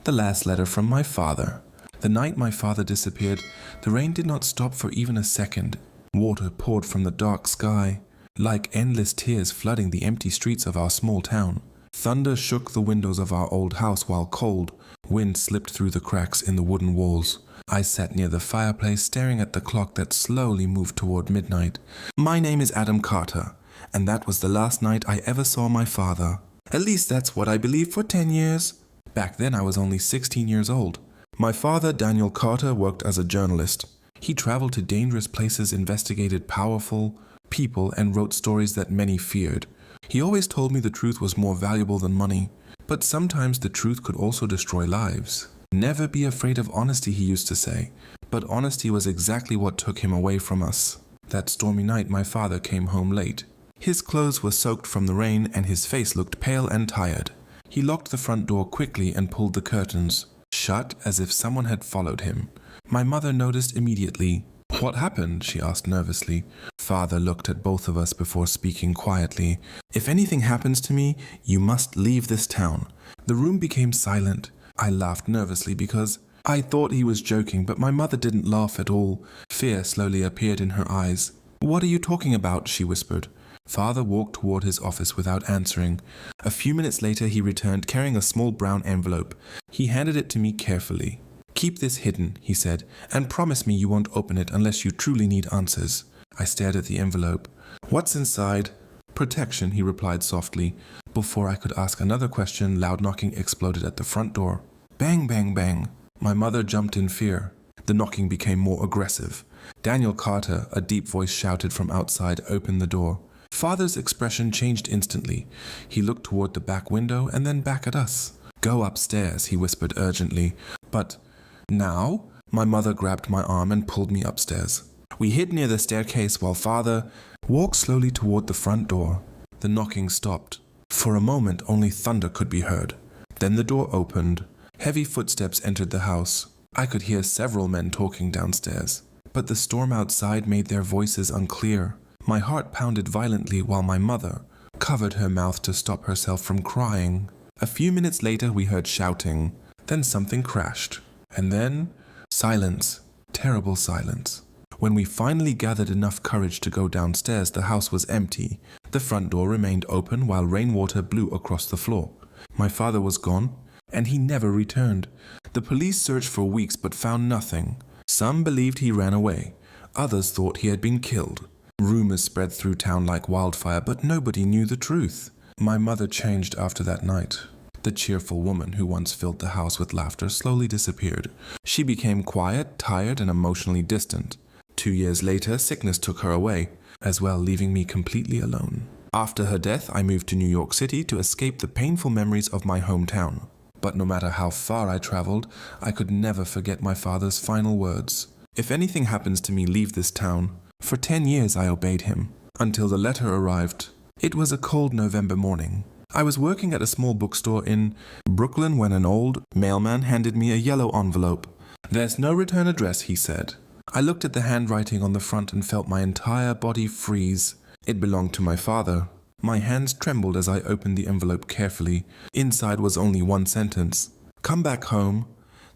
The last letter from my father. The night my father disappeared, the rain did not stop for even a second. Water poured from the dark sky, like endless tears flooding the empty streets of our small town. Thunder shook the windows of our old house while cold wind slipped through the cracks in the wooden walls. I sat near the fireplace staring at the clock that slowly moved toward midnight. My name is Adam Carter, and that was the last night I ever saw my father. At least that's what I believed for 10 years. Back then I was only 16 years old. My father, Daniel Carter, worked as a journalist. He traveled to dangerous places, investigated powerful people, and wrote stories that many feared. He always told me the truth was more valuable than money, but sometimes the truth could also destroy lives. Never be afraid of honesty, he used to say, but honesty was exactly what took him away from us. That stormy night my father came home late. His clothes were soaked from the rain and his face looked pale and tired. He locked the front door quickly and pulled the curtains shut as if someone had followed him. My mother noticed immediately. "What happened?" she asked nervously. Father looked at both of us before speaking quietly. "If anything happens to me, you must leave this town." The room became silent. I laughed nervously because I thought he was joking, but my mother didn't laugh at all. Fear slowly appeared in her eyes. "What are you talking about?" she whispered. Father walked toward his office without answering. A few minutes later he returned carrying a small brown envelope. He handed it to me carefully. "Keep this hidden," he said, "and promise me you won't open it unless you truly need answers." I stared at the envelope. "What's inside?" "Protection," he replied softly. Before I could ask another question, loud knocking exploded at the front door. Bang, bang, bang. My mother jumped in fear. The knocking became more aggressive. Daniel Carter, a deep voice shouted from outside, opened the door. Father's expression changed instantly. He looked toward the back window and then back at us. "Go upstairs," he whispered urgently. "But now?" My mother grabbed my arm and pulled me upstairs. We hid near the staircase while Father walked slowly toward the front door. The knocking stopped. For a moment, only thunder could be heard. Then the door opened. Heavy footsteps entered the house. I could hear several men talking downstairs, but the storm outside made their voices unclear. My heart pounded violently while my mother covered her mouth to stop herself from crying. A few minutes later, we heard shouting. Then something crashed. And then silence. Terrible silence. When we finally gathered enough courage to go downstairs, the house was empty. The front door remained open while rainwater blew across the floor. My father was gone, and he never returned. The police searched for weeks but found nothing. Some believed he ran away. Others thought he had been killed. Rumors spread through town like wildfire, but nobody knew the truth. My mother changed after that night. The cheerful woman who once filled the house with laughter slowly disappeared. She became quiet, tired, and emotionally distant. 2 years later, sickness took her away, as well, leaving me completely alone. After her death, I moved to New York City to escape the painful memories of my hometown. But no matter how far I traveled, I could never forget my father's final words. "If anything happens to me, leave this town." For 10 years I obeyed him, until the letter arrived. It was a cold November morning. I was working at a small bookstore in Brooklyn when an old mailman handed me a yellow envelope. "There's no return address," he said. I looked at the handwriting on the front and felt my entire body freeze. It belonged to my father. My hands trembled as I opened the envelope carefully. Inside was only one sentence. "Come back home.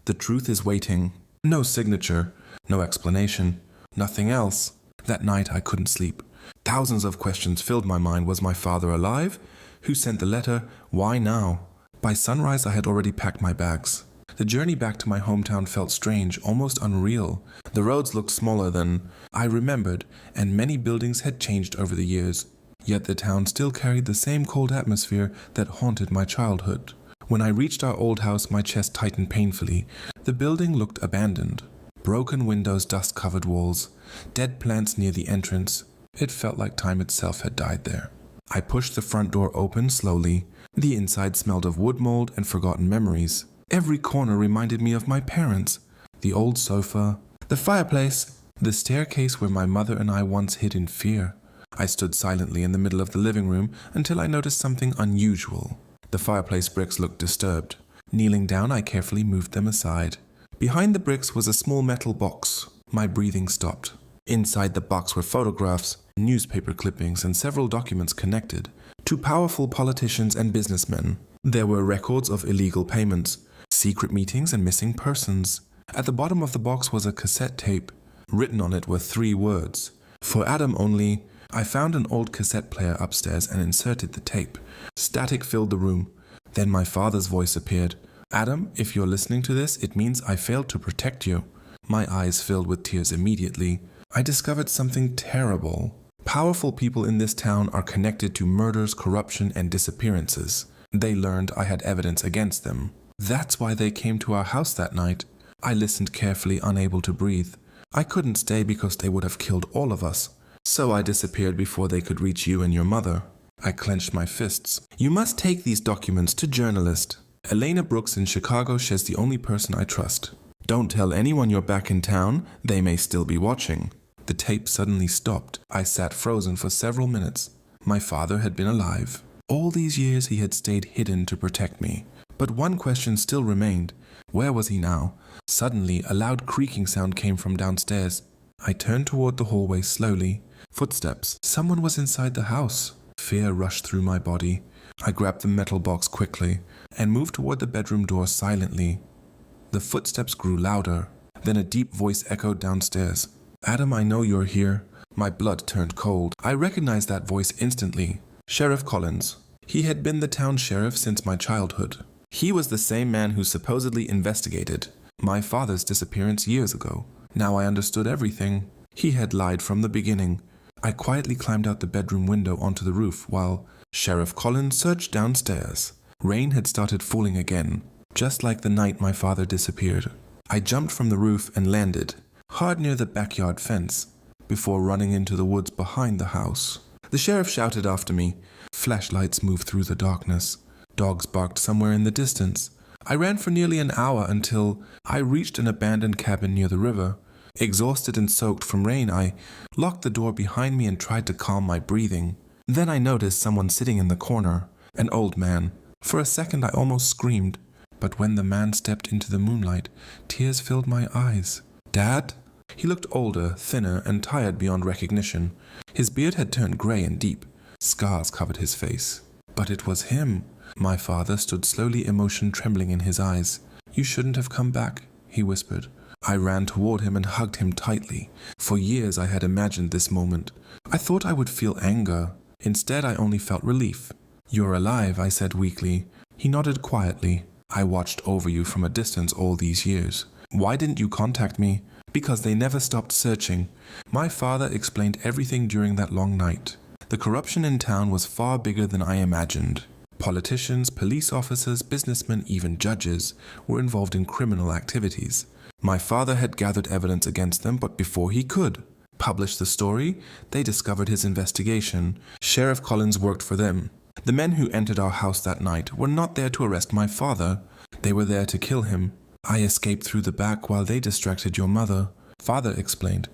The truth is waiting." No signature, no explanation, nothing else. That night I couldn't sleep. Thousands of questions filled my mind. Was my father alive? Who sent the letter? Why now? By sunrise I had already packed my bags. The journey back to my hometown felt strange, almost unreal. The roads looked smaller than I remembered, and many buildings had changed over the years. Yet the town still carried the same cold atmosphere that haunted my childhood. When I reached our old house, my chest tightened painfully. The building looked abandoned. Broken windows, dust-covered walls, dead plants near the entrance. It felt like time itself had died there. I pushed the front door open slowly. The inside smelled of wood mold and forgotten memories. Every corner reminded me of my parents. The old sofa, the fireplace, the staircase where my mother and I once hid in fear. I stood silently in the middle of the living room until I noticed something unusual. The fireplace bricks looked disturbed. Kneeling down, I carefully moved them aside. Behind the bricks was a small metal box. My breathing stopped. Inside the box were photographs, newspaper clippings, and several documents connected to powerful politicians and businessmen. There were records of illegal payments, secret meetings and missing persons. At the bottom of the box was a cassette tape. Written on it were 3 words. For Adam only. I found an old cassette player upstairs and inserted the tape. Static filled the room. Then my father's voice appeared. Adam, if you're listening to this, it means I failed to protect you. My eyes filled with tears immediately. I discovered something terrible. Powerful people in this town are connected to murders, corruption, and disappearances. They learned I had evidence against them. That's why they came to our house that night. I listened carefully, unable to breathe. I couldn't stay because they would have killed all of us. So I disappeared before they could reach you and your mother. I clenched my fists. You must take these documents to journalist. Elena Brooks in Chicago. She's the only person I trust. Don't tell anyone you're back in town. They may still be watching. The tape suddenly stopped. I sat frozen for several minutes. My father had been alive. All these years he had stayed hidden to protect me. But one question still remained. Where was he now? Suddenly, a loud creaking sound came from downstairs. I turned toward the hallway slowly. Footsteps. Someone was inside the house. Fear rushed through my body. I grabbed the metal box quickly and moved toward the bedroom door silently. The footsteps grew louder. Then a deep voice echoed downstairs. Adam, I know you're here. My blood turned cold. I recognized that voice instantly. Sheriff Collins. He had been the town sheriff since my childhood. He was the same man who supposedly investigated my father's disappearance years ago. Now I understood everything. He had lied from the beginning. I quietly climbed out the bedroom window onto the roof while Sheriff Collins searched downstairs. Rain had started falling again, just like the night my father disappeared. I jumped from the roof and landed hard near the backyard fence before running into the woods behind the house. The sheriff shouted after me. Flashlights moved through the darkness. Dogs barked somewhere in the distance. I ran for nearly an hour until I reached an abandoned cabin near the river. Exhausted and soaked from rain, I locked the door behind me and tried to calm my breathing. Then I noticed someone sitting in the corner, an old man. For a second I almost screamed, but when the man stepped into the moonlight, tears filled my eyes. Dad? He looked older, thinner, and tired beyond recognition. His beard had turned gray and deep. Scars covered his face. But it was him. My father stood slowly, emotion trembling in his eyes. You shouldn't have come back, he whispered. I ran toward him and hugged him tightly. For years I had imagined this moment. I thought I would feel anger. Instead, I only felt relief. You're alive, I said weakly. He nodded quietly. I watched over you from a distance all these years. Why didn't you contact me? Because they never stopped searching. My father explained everything during that long night. The corruption in town was far bigger than I imagined. Politicians, police officers, businessmen, even judges were involved in criminal activities. My father had gathered evidence against them, but before he could publish the story, they discovered his investigation. Sheriff Collins worked for them. The men who entered our house that night were not there to arrest my father. They were there to kill him. I escaped through the back while they distracted your mother, Father explained.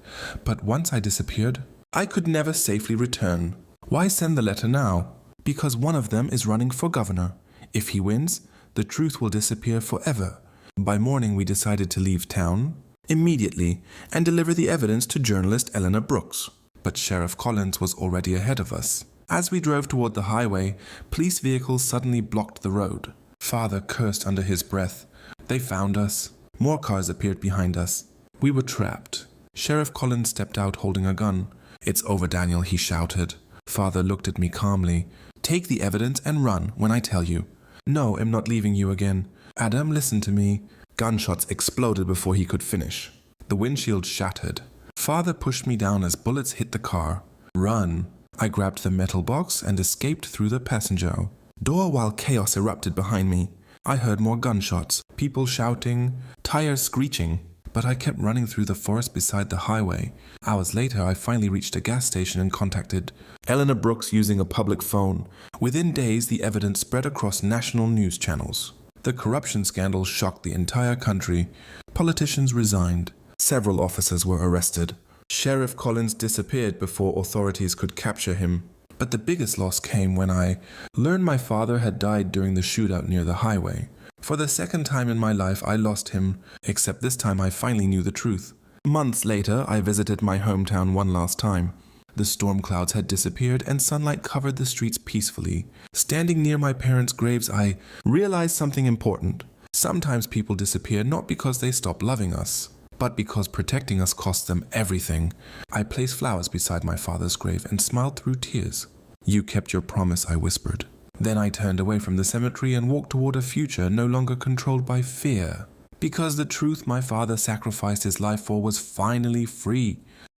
But once I disappeared, I could never safely return. Why send the letter now? Because one of them is running for governor. If he wins, the truth will disappear forever. By morning we decided to leave town immediately and deliver the evidence to journalist Eleanor Brooks. But Sheriff Collins was already ahead of us. As we drove toward the highway, police vehicles suddenly blocked the road. Father cursed under his breath. They found us. More cars appeared behind us. We were trapped. Sheriff Collins stepped out holding a gun. It's over, Daniel, he shouted. Father looked at me calmly. Take the evidence and run when I tell you. No, I'm not leaving you again. Adam, listen to me. Gunshots exploded before he could finish. The windshield shattered. Father pushed me down as bullets hit the car. Run. I grabbed the metal box and escaped through the passenger door while chaos erupted behind me. I heard more gunshots, people shouting, tires screeching, but I kept running through the forest beside the highway. Hours later, I finally reached a gas station and contacted Eleanor Brooks using a public phone. Within days, the evidence spread across national news channels. The corruption scandal shocked the entire country. Politicians resigned. Several officers were arrested. Sheriff Collins disappeared before authorities could capture him. But the biggest loss came when I learned my father had died during the shootout near the highway. For the second time in my life, I lost him, except this time I finally knew the truth. Months later, I visited my hometown one last time. The storm clouds had disappeared and sunlight covered the streets peacefully. Standing near my parents' graves, I realized something important. Sometimes people disappear not because they stop loving us, but because protecting us costs them everything. I placed flowers beside my father's grave and smiled through tears. You kept your promise, I whispered. Then I turned away from the cemetery and walked toward a future no longer controlled by fear. Because the truth my father sacrificed his life for was finally free.